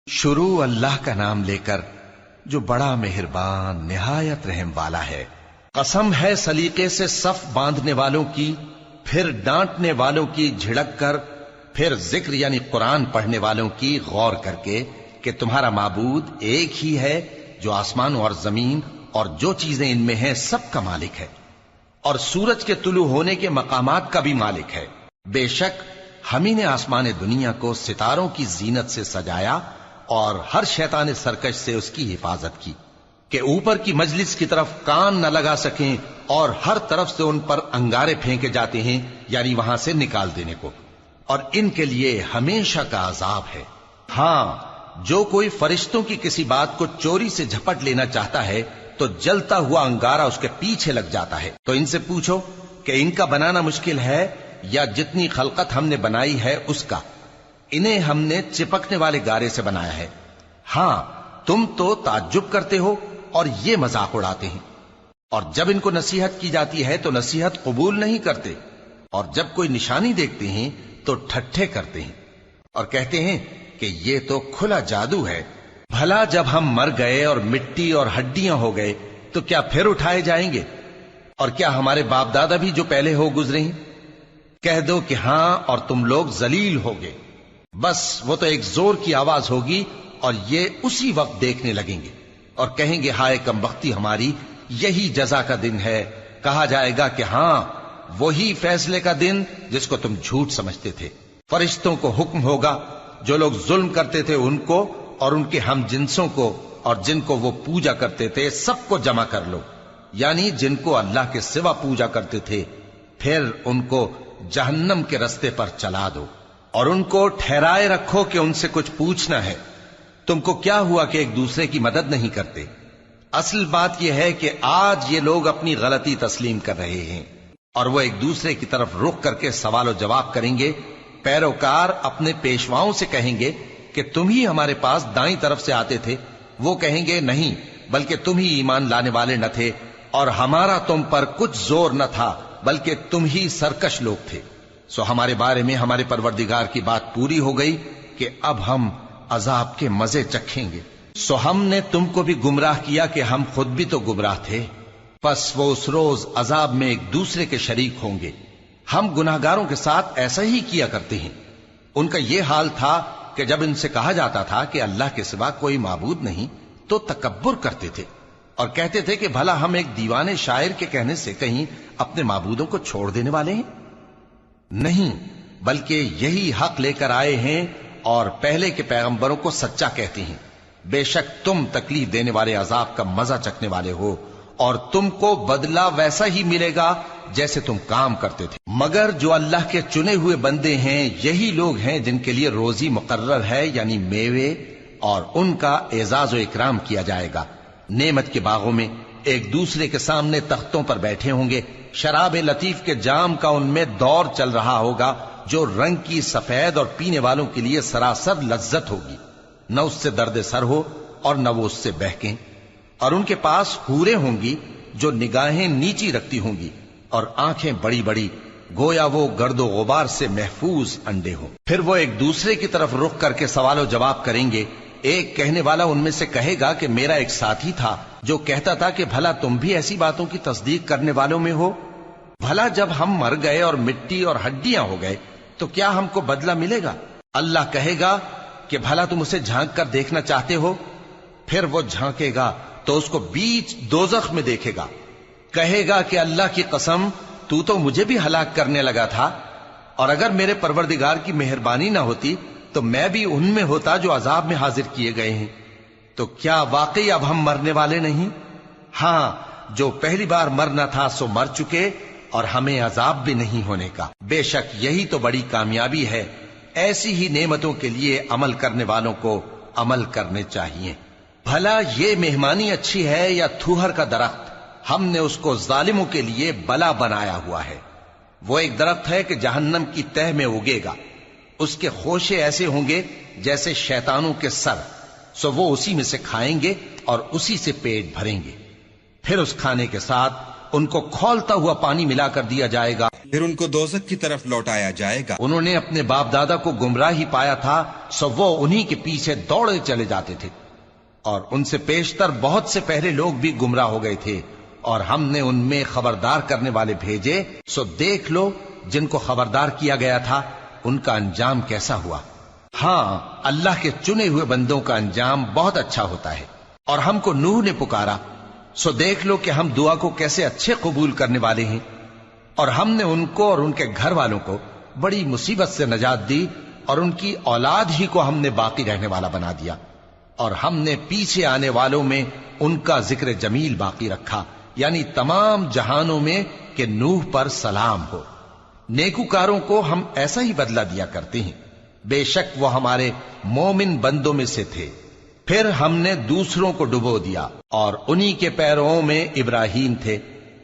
شروع اللہ کا نام لے کر جو بڑا مہربان نہایت رحم والا ہے۔ قسم ہے سلیقے سے صف باندھنے والوں کی، پھر ڈانٹنے والوں کی جھڑک کر، پھر ذکر یعنی قرآن پڑھنے والوں کی غور کر کے کہ تمہارا معبود ایک ہی ہے جو آسمان اور زمین اور جو چیزیں ان میں ہیں سب کا مالک ہے، اور سورج کے طلوع ہونے کے مقامات کا بھی مالک ہے۔ بے شک ہم ہی نے آسمان دنیا کو ستاروں کی زینت سے سجایا اور ہر شیطان سرکش سے اس کی حفاظت کی کہ اوپر کی مجلس کی طرف کان نہ لگا سکیں، اور ہر طرف سے ان پر انگارے پھینکے جاتے ہیں یعنی وہاں سے نکال دینے کو، اور ان کے لیے ہمیشہ کا عذاب ہے۔ ہاں، جو کوئی فرشتوں کی کسی بات کو چوری سے جھپٹ لینا چاہتا ہے تو جلتا ہوا انگارہ اس کے پیچھے لگ جاتا ہے۔ تو ان سے پوچھو کہ ان کا بنانا مشکل ہے یا جتنی خلقت ہم نے بنائی ہے اس کا؟ انہیں ہم نے چپکنے والے گارے سے بنایا ہے۔ ہاں، تم تو تعجب کرتے ہو اور یہ مذاق اڑاتے ہیں، اور جب ان کو نصیحت کی جاتی ہے تو نصیحت قبول نہیں کرتے، اور جب کوئی نشانی دیکھتے ہیں تو ٹھٹھے کرتے ہیں اور کہتے ہیں کہ یہ تو کھلا جادو ہے۔ بھلا جب ہم مر گئے اور مٹی اور ہڈیاں ہو گئے تو کیا پھر اٹھائے جائیں گے؟ اور کیا ہمارے باپ دادا بھی جو پہلے ہو گزرے ہیں؟ کہہ دو کہ ہاں، اور تم لوگ ذلیل ہوگے۔ بس وہ تو ایک زور کی آواز ہوگی اور یہ اسی وقت دیکھنے لگیں گے اور کہیں گے ہائے کم بختی ہماری، یہی جزا کا دن ہے۔ کہا جائے گا کہ ہاں، وہی فیصلے کا دن جس کو تم جھوٹ سمجھتے تھے۔ فرشتوں کو حکم ہوگا جو لوگ ظلم کرتے تھے ان کو اور ان کے ہم جنسوں کو اور جن کو وہ پوجا کرتے تھے سب کو جمع کر لو، یعنی جن کو اللہ کے سوا پوجا کرتے تھے، پھر ان کو جہنم کے رستے پر چلا دو اور ان کو ٹھہرائے رکھو کہ ان سے کچھ پوچھنا ہے۔ تم کو کیا ہوا کہ ایک دوسرے کی مدد نہیں کرتے؟ اصل بات یہ ہے کہ آج یہ لوگ اپنی غلطی تسلیم کر رہے ہیں اور وہ ایک دوسرے کی طرف رخ کر کے سوال و جواب کریں گے۔ پیروکار اپنے پیشواؤں سے کہیں گے کہ تم ہی ہمارے پاس دائیں طرف سے آتے تھے۔ وہ کہیں گے نہیں، بلکہ تم ہی ایمان لانے والے نہ تھے، اور ہمارا تم پر کچھ زور نہ تھا، بلکہ تم ہی سرکش لوگ تھے۔ سو ہمارے بارے میں ہمارے پروردگار کی بات پوری ہو گئی کہ اب ہم عذاب کے مزے چکھیں گے۔ سو ہم نے تم کو بھی گمراہ کیا کہ ہم خود بھی تو گمراہ تھے، پس وہ اس روز عذاب میں ایک دوسرے کے شریک ہوں گے۔ ہم گناہگاروں کے ساتھ ایسا ہی کیا کرتے ہیں۔ ان کا یہ حال تھا کہ جب ان سے کہا جاتا تھا کہ اللہ کے سوا کوئی معبود نہیں تو تکبر کرتے تھے اور کہتے تھے کہ بھلا ہم ایک دیوانے شاعر کے کہنے سے کہیں اپنے معبودوں کو چھوڑ دینے والے ہیں؟ نہیں، بلکہ یہی حق لے کر آئے ہیں اور پہلے کے پیغمبروں کو سچا کہتے ہیں۔ بے شک تم تکلیف دینے والے عذاب کا مزہ چکھنے والے ہو، اور تم کو بدلہ ویسا ہی ملے گا جیسے تم کام کرتے تھے۔ مگر جو اللہ کے چنے ہوئے بندے ہیں یہی لوگ ہیں جن کے لیے روزی مقرر ہے، یعنی میوے، اور ان کا اعزاز و اکرام کیا جائے گا۔ نعمت کے باغوں میں ایک دوسرے کے سامنے تختوں پر بیٹھے ہوں گے، شراب لطیف کے جام کا ان میں دور چل رہا ہوگا جو رنگ کی سفید اور پینے والوں کے لیے سراسر لذت ہوگی، نہ اس سے درد سر ہو اور نہ وہ اس سے بہکیں۔ اور ان کے پاس حوریں ہوں گی جو نگاہیں نیچی رکھتی ہوں گی اور آنکھیں بڑی بڑی، گویا وہ گرد و غبار سے محفوظ انڈے ہوں۔ پھر وہ ایک دوسرے کی طرف رخ کر کے سوال و جواب کریں گے۔ ایک کہنے والا ان میں سے کہے گا کہ میرا ایک ساتھی تھا جو کہتا تھا کہ بھلا تم بھی ایسی باتوں کی تصدیق کرنے والوں میں ہو؟ بھلا جب ہم مر گئے اور مٹی اور ہڈیاں ہو گئے تو کیا ہم کو بدلہ ملے گا؟ اللہ کہے گا کہ بھلا تم اسے جھانک کر دیکھنا چاہتے ہو؟ پھر وہ جھانکے گا تو اس کو بیچ دوزخ میں دیکھے گا، کہے گا کہ اللہ کی قسم تو مجھے بھی ہلاک کرنے لگا تھا، اور اگر میرے پروردگار کی مہربانی نہ ہوتی تو میں بھی ان میں ہوتا جو عذاب میں حاضر کیے گئے ہیں۔ تو کیا واقعی اب ہم مرنے والے نہیں؟ ہاں، جو پہلی بار مرنا تھا سو مر چکے، اور ہمیں عذاب بھی نہیں ہونے کا۔ بے شک یہی تو بڑی کامیابی ہے۔ ایسی ہی نعمتوں کے لیے عمل کرنے والوں کو عمل کرنے چاہیے۔ بھلا یہ مہمانی اچھی ہے یا تھوہر کا درخت؟ ہم نے اس کو ظالموں کے لیے بلا بنایا ہوا ہے۔ وہ ایک درخت ہے کہ جہنم کی تہ میں اگے گا، اس کے خوشے ایسے ہوں گے جیسے شیطانوں کے سر، سو وہ اسی میں سے کھائیں گے اور اسی سے پیٹ بھریں گے۔ پھر اس کھانے کے ساتھ ان کو کھولتا ہوا پانی ملا کر دیا جائے گا، پھر ان کو دوزخ کی طرف لوٹایا جائے گا۔ انہوں نے اپنے باپ دادا کو گمراہی پایا تھا، سو وہ انہی کے پیچھے دوڑے چلے جاتے تھے، اور ان سے پیشتر بہت سے پہلے لوگ بھی گمراہ ہو گئے تھے، اور ہم نے ان میں خبردار کرنے والے بھیجے، سو دیکھ لو جن کو خبردار کیا گیا تھا ان کا انجام کیسا ہوا۔ ہاں، اللہ کے چنے ہوئے بندوں کا انجام بہت اچھا ہوتا ہے۔ اور ہم کو نوح نے پکارا، سو دیکھ لو کہ ہم دعا کو کیسے اچھے قبول کرنے والے ہیں، اور ہم نے ان کو اور ان کے گھر والوں کو بڑی مصیبت سے نجات دی، اور ان کی اولاد ہی کو ہم نے باقی رہنے والا بنا دیا، اور ہم نے پیچھے آنے والوں میں ان کا ذکر جمیل باقی رکھا، یعنی تمام جہانوں میں کہ نوح پر سلام ہو۔ نیکوکاروں کو ہم ایسا ہی بدلہ دیا کرتے ہیں، بے شک وہ ہمارے مومن بندوں میں سے تھے۔ پھر ہم نے دوسروں کو ڈبو دیا، اور انہی کے پیروں میں ابراہیم تھے،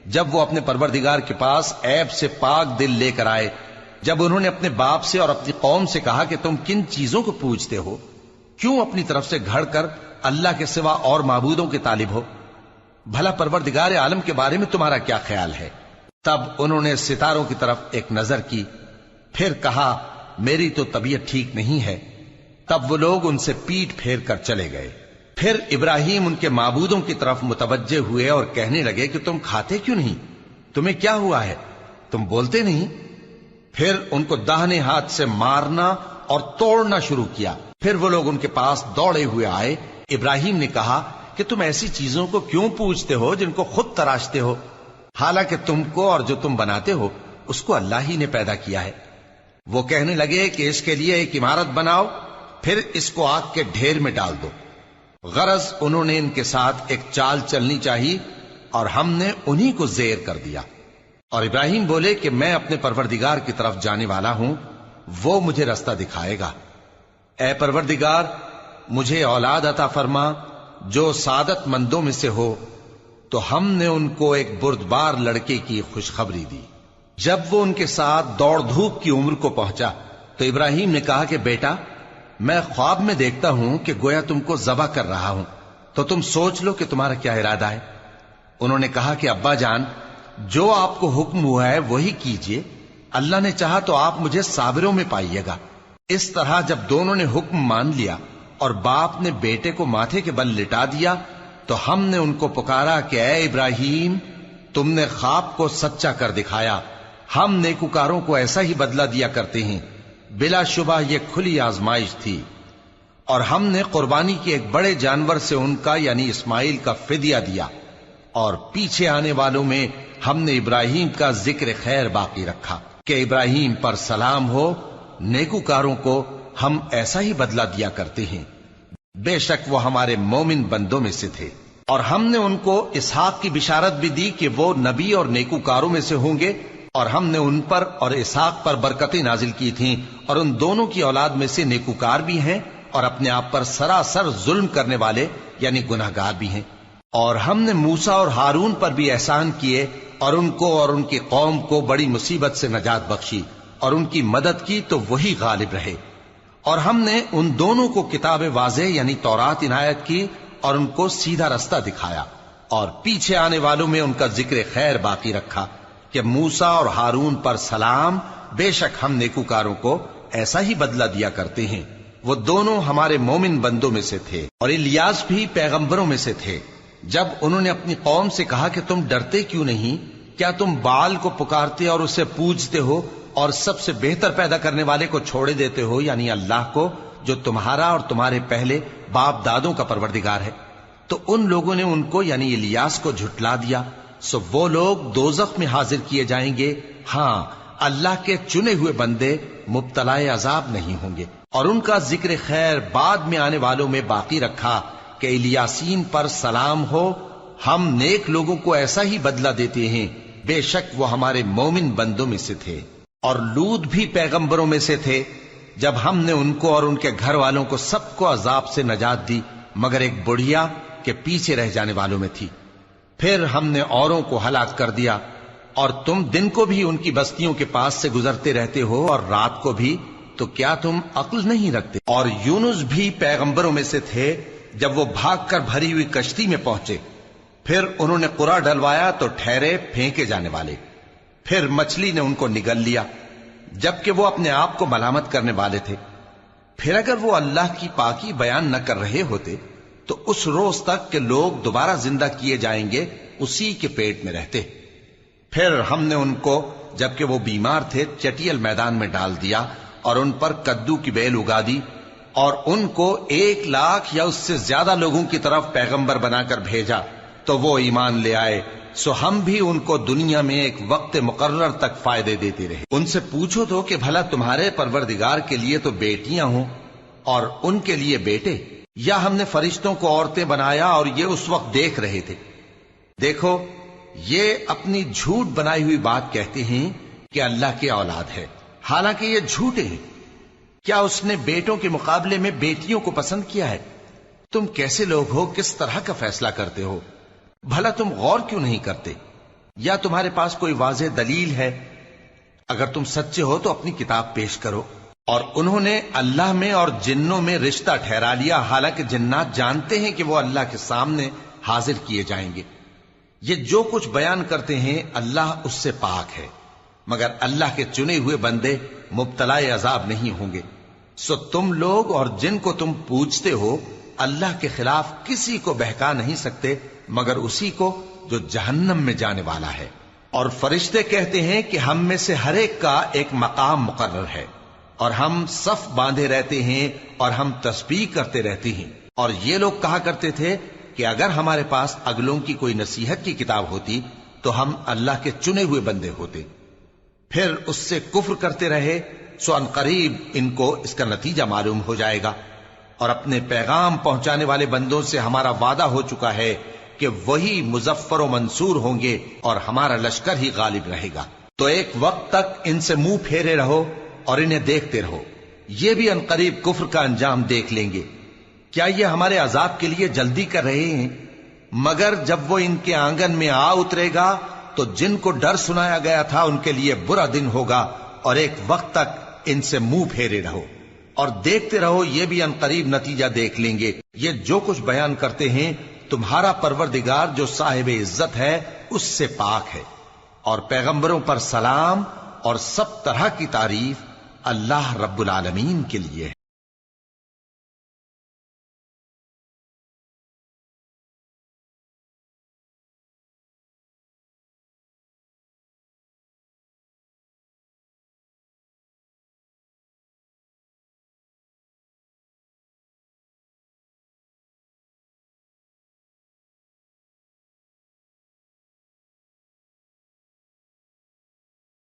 جب وہ اپنے پروردگار کے پاس عیب سے پاک دل لے کر آئے، جب انہوں نے اپنے باپ سے اور اپنی قوم سے کہا کہ تم کن چیزوں کو پوجتے ہو، کیوں اپنی طرف سے گھڑ کر اللہ کے سوا اور معبودوں کے طالب ہو؟ بھلا پروردگار عالم کے بارے میں تمہارا کیا خیال ہے؟ تب انہوں نے ستاروں کی طرف ایک نظر کی، پھر کہا میری تو طبیعت ٹھیک نہیں ہے۔ تب وہ لوگ ان سے پیٹ پھیر کر چلے گئے۔ پھر ابراہیم ان کے معبودوں کی طرف متوجہ ہوئے اور کہنے لگے کہ تم کھاتے کیوں نہیں؟ تمہیں کیا ہوا ہے؟ تم بولتے نہیں؟ پھر ان کو داہنے ہاتھ سے مارنا اور توڑنا شروع کیا۔ پھر وہ لوگ ان کے پاس دوڑے ہوئے آئے۔ ابراہیم نے کہا کہ تم ایسی چیزوں کو کیوں پوجتے ہو جن کو خود تراشتے ہو، حالانکہ تم کو اور جو تم بناتے ہو اس کو اللہ ہی نے پیدا کیا ہے۔ وہ کہنے لگے کہ اس کے لیے ایک عمارت بناؤ، پھر اس کو آگ کے ڈھیر میں ڈال دو۔ غرض انہوں نے ان کے ساتھ ایک چال چلنی چاہی، اور ہم نے انہی کو زیر کر دیا۔ اور ابراہیم بولے کہ میں اپنے پروردگار کی طرف جانے والا ہوں، وہ مجھے رستہ دکھائے گا۔ اے پروردگار، مجھے اولاد عطا فرما جو سعادت مندوں میں سے ہو۔ تو ہم نے ان کو ایک بردبار لڑکے کی خوشخبری دی۔ جب وہ ان کے ساتھ دوڑ دھوپ کی عمر کو پہنچا تو ابراہیم نے کہا کہ بیٹا، میں خواب میں دیکھتا ہوں کہ گویا تم کو ذبح کر رہا ہوں، تو تم سوچ لو کہ تمہارا کیا ارادہ ہے۔ انہوں نے کہا کہ ابا جان، جو آپ کو حکم ہوا ہے وہی کیجئے، اللہ نے چاہا تو آپ مجھے صابروں میں پائیے گا۔ اس طرح جب دونوں نے حکم مان لیا اور باپ نے بیٹے کو ماتھے کے بل لٹا دیا، تو ہم نے ان کو پکارا کہ اے ابراہیم، تم نے خواب کو سچا کر دکھایا، ہم نیکوکاروں کو ایسا ہی بدلہ دیا کرتے ہیں، بلا شبہ یہ کھلی آزمائش تھی۔ اور ہم نے قربانی کی ایک بڑے جانور سے ان کا یعنی اسماعیل کا فدیہ دیا، اور پیچھے آنے والوں میں ہم نے ابراہیم کا ذکر خیر باقی رکھا کہ ابراہیم پر سلام ہو، نیکوکاروں کو ہم ایسا ہی بدلہ دیا کرتے ہیں، بے شک وہ ہمارے مومن بندوں میں سے تھے۔ اور ہم نے ان کو اسحاق کی بشارت بھی دی کہ وہ نبی اور نیکوکاروں میں سے ہوں گے، اور ہم نے ان پر اور اسحاق پر برکتیں نازل کی تھیں، اور ان دونوں کی اولاد میں سے نیکوکار بھی ہیں اور اپنے آپ پر سراسر ظلم کرنے والے یعنی گناہگار بھی ہیں۔ اور ہم نے موسیٰ اور ہارون پر بھی احسان کیے، اور ان کو اور ان کی قوم کو بڑی مصیبت سے نجات بخشی، اور ان کی مدد کی تو وہی غالب رہے۔ اور ہم نے ان دونوں کو کتاب واضح یعنی تورات عنایت کی، اور ان کو سیدھا رستہ دکھایا، اور پیچھے آنے والوں میں ان کا ذکر خیر باقی رکھا کہ موسیٰ اور ہارون پر سلام، بے شک ہم نیکوکاروں کو ایسا ہی بدلہ دیا کرتے ہیں۔ وہ دونوں ہمارے مومن بندوں میں سے تھے، اور الیاس بھی پیغمبروں میں سے تھے۔ جب انہوں نے اپنی قوم سے کہا کہ تم ڈرتے کیوں نہیں؟ کیا تم بال کو پکارتے اور اسے پوجتے ہو، اور سب سے بہتر پیدا کرنے والے کو چھوڑے دیتے ہو یعنی اللہ کو، جو تمہارا اور تمہارے پہلے باپ دادوں کا پروردگار ہے؟ تو ان لوگوں نے ان کو یعنی الیاس کو جھٹلا دیا، سو وہ لوگ دوزخ میں حاضر کیے جائیں گے۔ ہاں، اللہ کے چنے ہوئے بندے مبتلا عذاب نہیں ہوں گے۔ اور ان کا ذکر خیر بعد میں آنے والوں میں باقی رکھا کہ الیاسین پر سلام ہو، ہم نیک لوگوں کو ایسا ہی بدلہ دیتے ہیں، بے شک وہ ہمارے مومن بندوں میں سے تھے۔ اور لوط بھی پیغمبروں میں سے تھے، جب ہم نے ان کو اور ان کے گھر والوں کو سب کو عذاب سے نجات دی، مگر ایک بڑھیا کہ پیچھے رہ جانے والوں میں تھی۔ پھر ہم نے اوروں کو ہلاک کر دیا، اور تم دن کو بھی ان کی بستیوں کے پاس سے گزرتے رہتے ہو اور رات کو بھی، تو کیا تم عقل نہیں رکھتے؟ اور یونس بھی پیغمبروں میں سے تھے، جب وہ بھاگ کر بھری ہوئی کشتی میں پہنچے پھر انہوں نے قرا ڈلوایا تو ٹھہرے پھینکے جانے والے. پھر مچھلی نے ان کو نگل لیا جبکہ وہ اپنے آپ کو ملامت کرنے والے تھے. پھر اگر وہ اللہ کی پاکی بیان نہ کر رہے ہوتے تو اس روز تک کہ لوگ دوبارہ زندہ کیے جائیں گے اسی کے پیٹ میں رہتے. پھر ہم نے ان کو جبکہ وہ بیمار تھے چٹیل میدان میں ڈال دیا اور ان پر کدو کی بیل اگا دی اور ان کو 1,00,000 یا اس سے زیادہ لوگوں کی طرف پیغمبر بنا کر بھیجا تو وہ ایمان لے آئے. سو ہم بھی ان کو دنیا میں ایک وقت مقرر تک فائدے دیتے رہے. ان سے پوچھو تو کہ بھلا تمہارے پروردگار کے لیے تو بیٹیاں ہوں اور ان کے لیے بیٹے، یا ہم نے فرشتوں کو عورتیں بنایا اور یہ اس وقت دیکھ رہے تھے؟ دیکھو یہ اپنی جھوٹ بنائی ہوئی بات کہتے ہیں کہ اللہ کی اولاد ہے، حالانکہ یہ جھوٹے ہیں. کیا اس نے بیٹوں کے مقابلے میں بیٹیوں کو پسند کیا ہے؟ تم کیسے لوگ ہو، کس طرح کا فیصلہ کرتے ہو؟ بھلا تم غور کیوں نہیں کرتے؟ یا تمہارے پاس کوئی واضح دلیل ہے؟ اگر تم سچے ہو تو اپنی کتاب پیش کرو. اور انہوں نے اللہ میں اور جنوں میں رشتہ ٹھہرا لیا، حالانکہ جنات جانتے ہیں کہ وہ اللہ کے سامنے حاضر کیے جائیں گے. یہ جو کچھ بیان کرتے ہیں اللہ اس سے پاک ہے، مگر اللہ کے چنے ہوئے بندے مبتلا عذاب نہیں ہوں گے. سو تم لوگ اور جن کو تم پوجتے ہو اللہ کے خلاف کسی کو بہکا نہیں سکتے مگر اسی کو جو جہنم میں جانے والا ہے. اور فرشتے کہتے ہیں کہ ہم میں سے ہر ایک کا ایک مقام مقرر ہے اور ہم صف باندھے رہتے ہیں اور ہم تسبیح کرتے رہتے ہیں. اور یہ لوگ کہا کرتے تھے کہ اگر ہمارے پاس اگلوں کی کوئی نصیحت کی کتاب ہوتی تو ہم اللہ کے چنے ہوئے بندے ہوتے. پھر اس سے کفر کرتے رہے، سو ان قریب ان کو اس کا نتیجہ معلوم ہو جائے گا. اور اپنے پیغام پہنچانے والے بندوں سے ہمارا وعدہ ہو چکا ہے کہ وہی مظفر و منصور ہوں گے اور ہمارا لشکر ہی غالب رہے گا. تو ایک وقت تک ان سے منہ پھیرے رہو اور انہیں دیکھتے رہو، یہ بھی ان قریب کفر کا انجام دیکھ لیں گے. کیا یہ ہمارے عذاب کے لیے جلدی کر رہے ہیں؟ مگر جب وہ ان کے آنگن میں آ اترے گا تو جن کو ڈر سنایا گیا تھا ان کے لیے برا دن ہوگا. اور ایک وقت تک ان سے منہ پھیرے رہو اور دیکھتے رہو، یہ بھی ان قریب نتیجہ دیکھ لیں گے. یہ جو کچھ بیان کرتے ہیں تمہارا پروردگار جو صاحب عزت ہے اس سے پاک ہے. اور پیغمبروں پر سلام اور سب طرح کی تعریف اللہ رب العالمین کے لیے ہے.